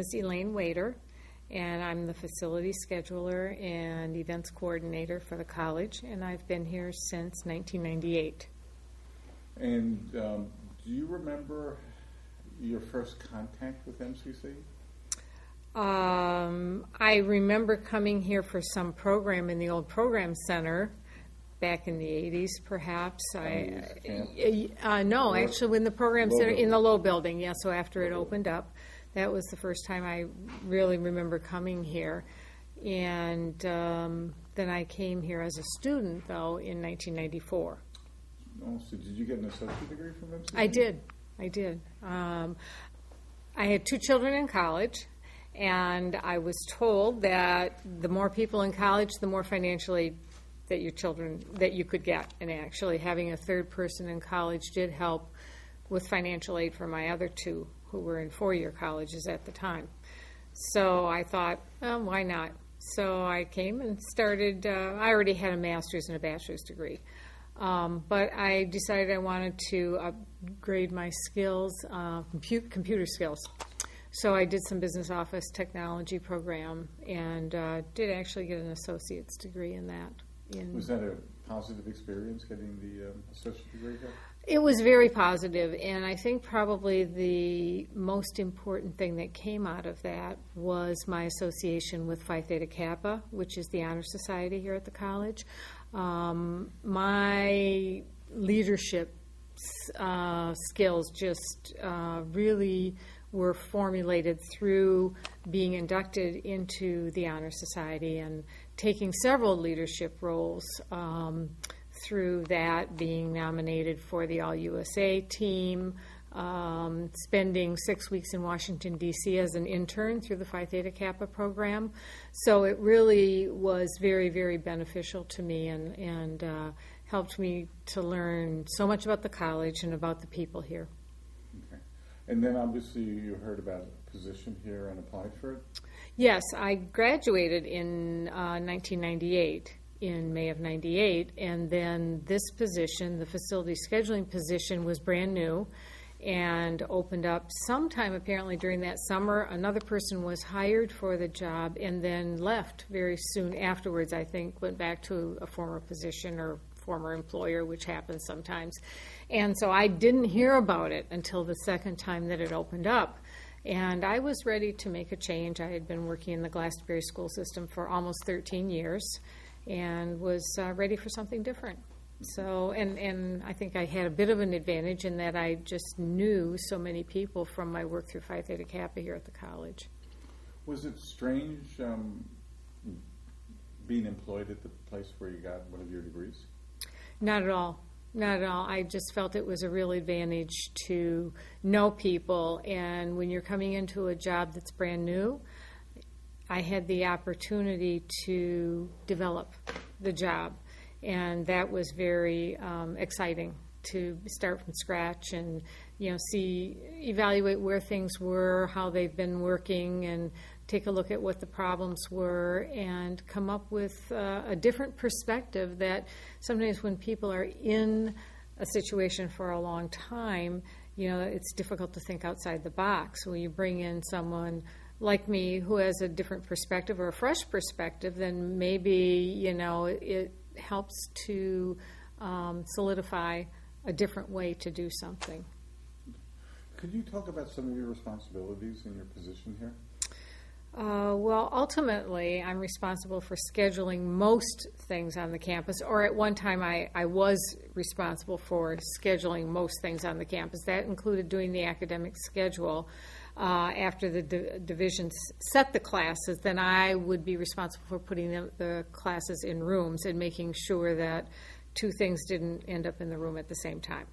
is Elaine Wiatr, and I'm the facility scheduler and events coordinator for the college, and I've been here since 1998. And do you remember your first contact with MCC? I remember coming here for some program in the old program center back in the 80s, perhaps. No, actually, when the program center in the low building, yeah, so after it opened up. That was the first time I really remember coming here. And then I came here as a student, though, in 1994. Oh, so did you get an associate degree from MCC? I did. I had 2 children in college, and I was told that the more people in college, the more financially that you could get. And actually having a third person in college did help with financial aid for my other 2 who were in 4-year colleges at the time. So I thought, why not? So I came and started, I already had a master's and a bachelor's degree. But I decided I wanted to upgrade my skills, computer skills. So I did some business office technology program and did actually get an associate's degree in that. Was that a positive experience, getting the associate degree here? It was very positive, and I think probably the most important thing that came out of that was my association with Phi Theta Kappa, which is the honor society here at the college. My leadership skills just really were formulated through being inducted into the honor society and taking several leadership roles through that, being nominated for the All-USA team, spending 6 weeks in Washington, D.C. as an intern through the Phi Theta Kappa program. So it really was very, very beneficial to me and helped me to learn so much about the college and about the people here. Okay. And then obviously you heard about a position here and applied for it? Yes, I graduated in 1998. In May of 98, and then this position, the facility scheduling position, was brand new and opened up sometime apparently during that summer. Another person was hired for the job and then left very soon afterwards, I think, went back to a former position or former employer, which happens sometimes. And so I didn't hear about it until the second time that it opened up. And I was ready to make a change. I had been working in the Glastonbury school system for almost 13 years. And was ready for something different. So, and I think I had a bit of an advantage in that I just knew so many people from my work through Phi Theta Kappa here at the college. Was it strange being employed at the place where you got one of your degrees? Not at all. Not at all. I just felt it was a real advantage to know people. And when you're coming into a job that's brand new, I had the opportunity to develop the job, and that was very exciting to start from scratch and evaluate where things were, how they've been working, and take a look at what the problems were and come up with a different perspective that sometimes when people are in a situation for a long time, it's difficult to think outside the box. When you bring in someone like me who has a different perspective or a fresh perspective, then maybe, it helps to solidify a different way to do something. Could you talk about some of your responsibilities in your position here? Well, ultimately, I'm responsible for scheduling most things on the campus, or at one time I was responsible for scheduling most things on the campus. That included doing the academic schedule. After the divisions set the classes, then I would be responsible for putting the classes in rooms and making sure that 2 things didn't end up in the room at the same time.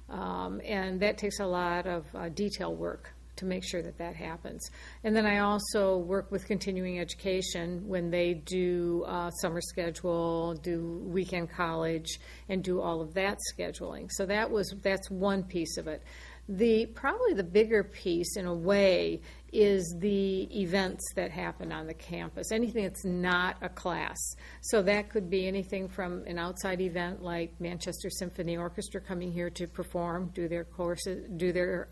And that takes a lot of detail work to make sure that that happens. And then I also work with continuing education when they do summer schedule, do weekend college, and do all of that scheduling. So that's one piece of it. Probably the bigger piece, in a way, is the events that happen on the campus, anything that's not a class. So that could be anything from an outside event like Manchester Symphony Orchestra coming here to perform, do their courses, do their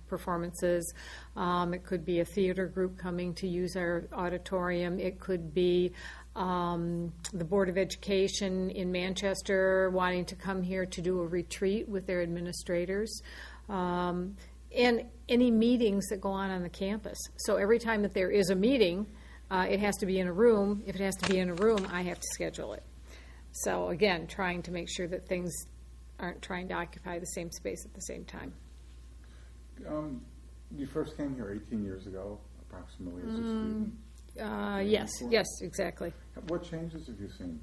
performances. It could be a theater group coming to use our auditorium. It could be the Board of Education in Manchester wanting to come here to do a retreat with their administrators. And any meetings that go on the campus. So every time that there is a meeting, it has to be in a room. If it has to be in a room, I have to schedule it. So again, trying to make sure that things aren't trying to occupy the same space at the same time. You first came here 18 years ago, approximately, as a student. Yes, exactly. What changes have you seen?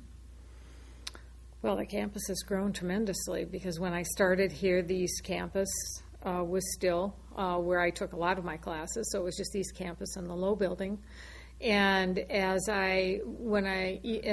Well, the campus has grown tremendously, because when I started here, the East Campus was still where I took a lot of my classes, so it was just East Campus and the low building. And and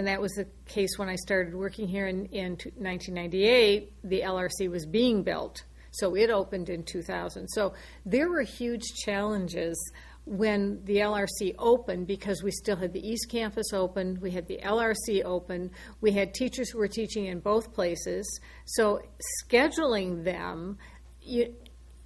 that was the case when I started working here in 1998, the LRC was being built, so it opened in 2000. So there were huge challenges when the LRC opened, because we still had the East Campus open, we had the LRC open, we had teachers who were teaching in both places. So scheduling them,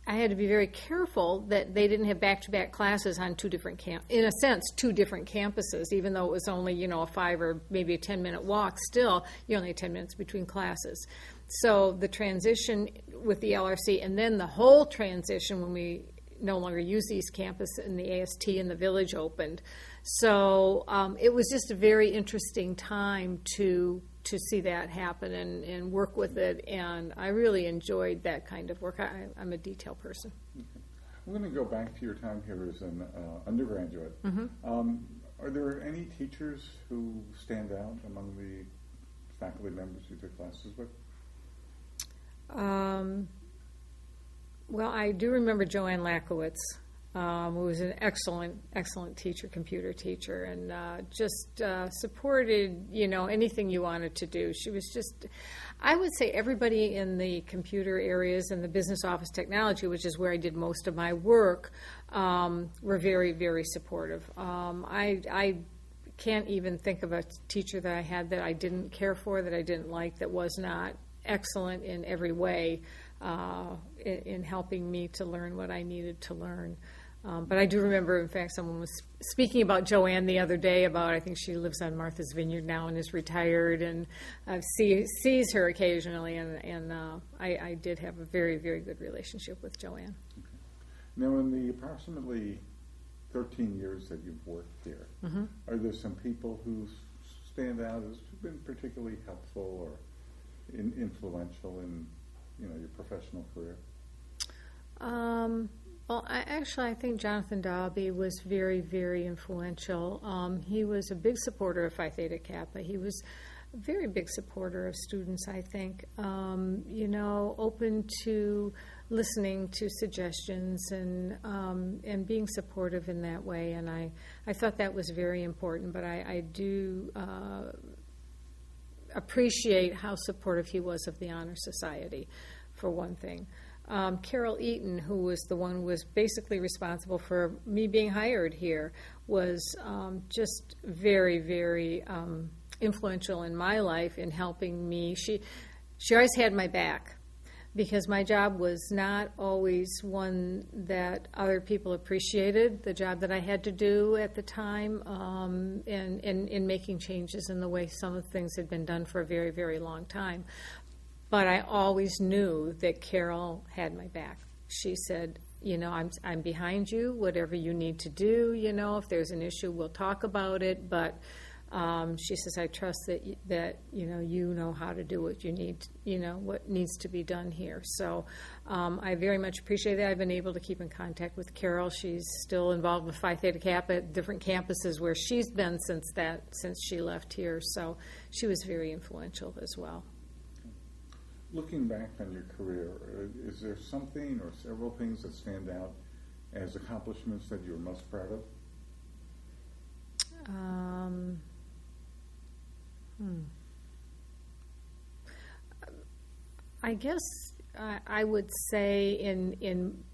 I had to be very careful that they didn't have back-to-back classes on two different campuses, even though it was only, a 5 or maybe a 10-minute walk. Still, you only had 10 minutes between classes. So the transition with the LRC, and then the whole transition when we no longer use the East Campus and the AST in the Village opened. So it was just a very interesting time to see that happen and work with it, and I really enjoyed that kind of work. I'm a detail person. Okay. I'm going to go back to your time here as an undergraduate. Mm-hmm. Are there any teachers who stand out among the faculty members you took classes with? Well, I do remember Joanne Lakowitz, who was an excellent teacher, computer teacher, and just supported, anything you wanted to do. She was just, I would say everybody in the computer areas and the business office technology, which is where I did most of my work, were very, very supportive. I can't even think of a teacher that I had that I didn't care for, that I didn't like, that was not excellent in every way in helping me to learn what I needed to learn. But I do remember, in fact, someone was speaking about Joanne the other day about, I think she lives on Martha's Vineyard now and is retired, and sees her occasionally, and I did have a very, very good relationship with Joanne. Okay. Now, in the approximately 13 years that you've worked here, Mm-hmm. are there some people who stand out as been particularly helpful or influential in your professional career? Well, I think Jonathan Dalby was very, very influential. He was a big supporter of Phi Theta Kappa. He was a very big supporter of students, I think, open to listening to suggestions and being supportive in that way. And I thought that was very important, but I do appreciate how supportive he was of the Honor Society, for one thing. Carol Eaton, who was the one who was basically responsible for me being hired here, was just very, very influential in my life in helping me. She always had my back, because my job was not always one that other people appreciated, the job that I had to do at the time, and in making changes in the way some of the things had been done for a very, very long time. But I always knew that Carol had my back. She said, I'm behind you, whatever you need to do, if there's an issue, we'll talk about it, but she says, I trust that you know how to do what you need, what needs to be done here. So I very much appreciate that. I've been able to keep in contact with Carol. She's still involved with Phi Theta Kappa at different campuses where she's been since she left here. So she was very influential as well. Looking back on your career, is there something or several things that stand out as accomplishments that you're most proud of? I guess I would say in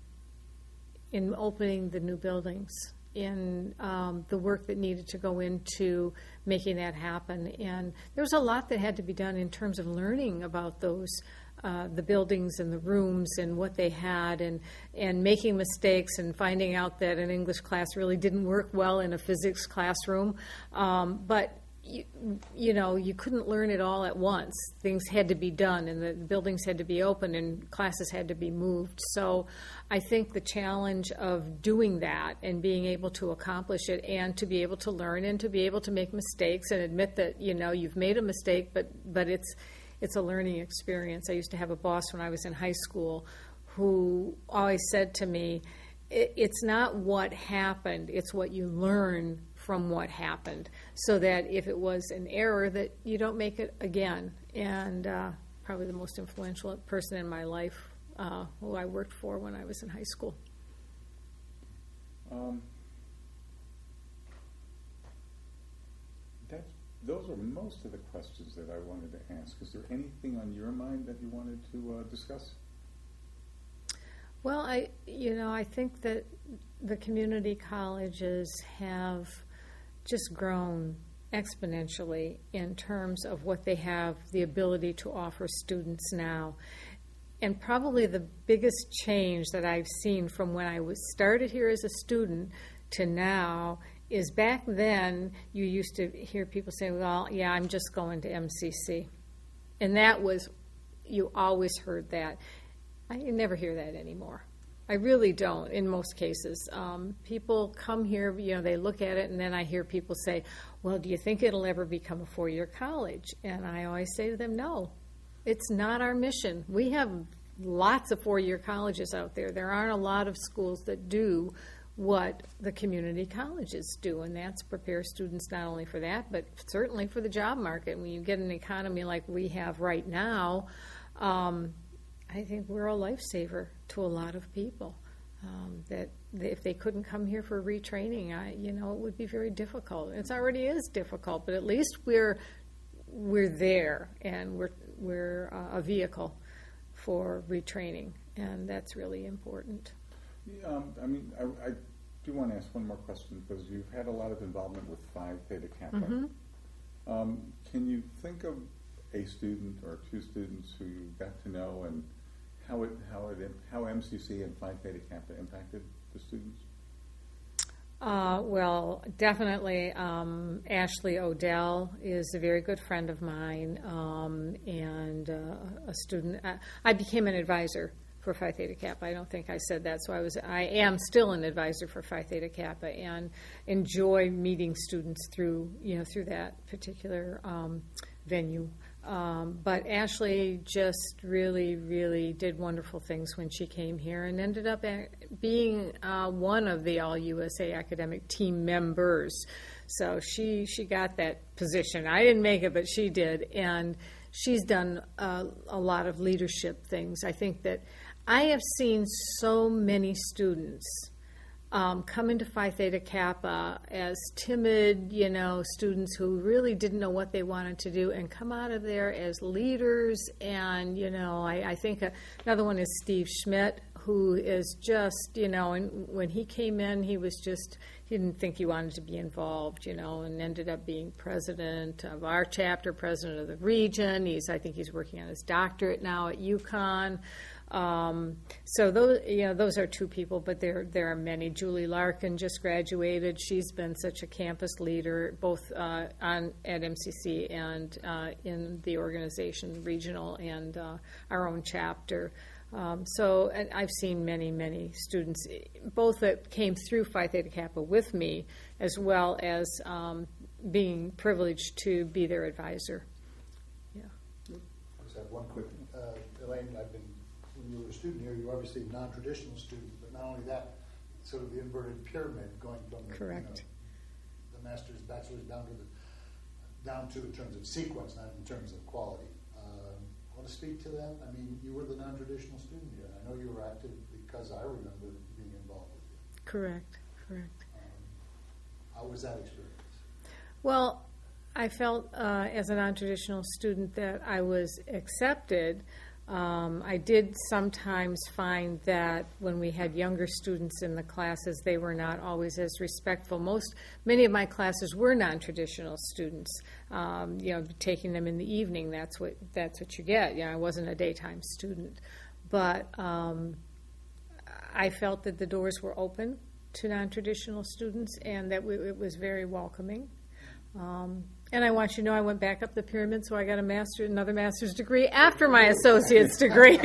opening the new buildings, in the work that needed to go into making that happen. And there was a lot that had to be done in terms of learning about those, the buildings and the rooms and what they had, and making mistakes and finding out that an English class really didn't work well in a physics classroom. But you couldn't learn it all at once. Things had to be done, and the buildings had to be open, and classes had to be moved. So I think the challenge of doing that and being able to accomplish it, and to be able to learn, and to be able to make mistakes and admit that you've made a mistake, but it's a learning experience. I used to have a boss when I was in high school who always said to me, it's not what happened, it's what you learn from what happened, so that if it was an error, that you don't make it again. And probably the most influential person in my life, who I worked for when I was in high school. Those are most of the questions that I wanted to ask. Is there anything on your mind that you wanted to discuss? Well, I think that the community colleges have just grown exponentially in terms of what they have the ability to offer students now. And probably the biggest change that I've seen from when I was started here as a student to now is, back then you used to hear people say, well, yeah, I'm just going to MCC. And that was, you always heard that. I never hear that anymore. I really don't, in most cases. People come here, they look at it, and then I hear people say, well, do you think it'll ever become a four-year college? And I always say to them, no, it's not our mission. We have lots of four-year colleges out there. There aren't a lot of schools that do what the community colleges do, and that's prepare students not only for that, but certainly for the job market. When you get an economy like we have right now, I think we're a lifesaver to a lot of people. That if they couldn't come here for retraining, it would be very difficult. It already is difficult, but at least we're there, and we're a vehicle for retraining, and that's really important. Yeah, I do want to ask one more question, because you've had a lot of involvement with Phi Theta Kappa. Mm-hmm. Can you think of a student or two students who you got to know, and how MCC and Phi Theta Kappa impacted the students? Well, definitely Ashley Odell is a very good friend of mine, and a student. I became an advisor for Phi Theta Kappa. I don't think I said that, so I am still an advisor for Phi Theta Kappa, and enjoy meeting students through that particular venue. But Ashley just really, really did wonderful things when she came here, and ended up being one of the All-USA Academic Team members. So she got that position. I didn't make it, but she did, and she's done a lot of leadership things. I think that I have seen so many students come into Phi Theta Kappa as timid, students who really didn't know what they wanted to do, and come out of there as leaders. And, I think another one is Steve Schmidt, who is just, and when he came in, he didn't think he wanted to be involved, and ended up being president of our chapter, president of the region. I think he's working on his doctorate now at UConn. So those are two people, but there are many. Julie Larkin just graduated. She's been such a campus leader, both at MCC and in the organization, regional, and our own chapter. And I've seen many, many students, both that came through Phi Theta Kappa with me, as well as being privileged to be their advisor. Yeah. I just have one quick, Elaine, when you were a student here, you were obviously a non-traditional student, but not only that, sort of the inverted pyramid going from the master's, bachelor's down to in terms of sequence, not in terms of quality. Want to speak to that? You were the non-traditional student here. I know you were active because I remember being involved with you. Correct. How was that experience? Well, I felt as a non-traditional student that I was accepted, I did sometimes find that when we had younger students in the classes, they were not always as respectful. Many of my classes were non-traditional students. Taking them in the evening, that's what you get. I wasn't a daytime student, but I felt that the doors were open to non-traditional students and that it was very welcoming. And I want you to know I went back up the pyramid, so I got another master's degree after my associate's degree.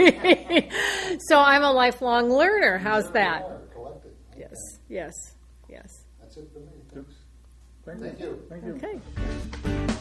So I'm a lifelong learner. How's that? Collected. Okay. Yes. That's it for me. Thank you. Okay.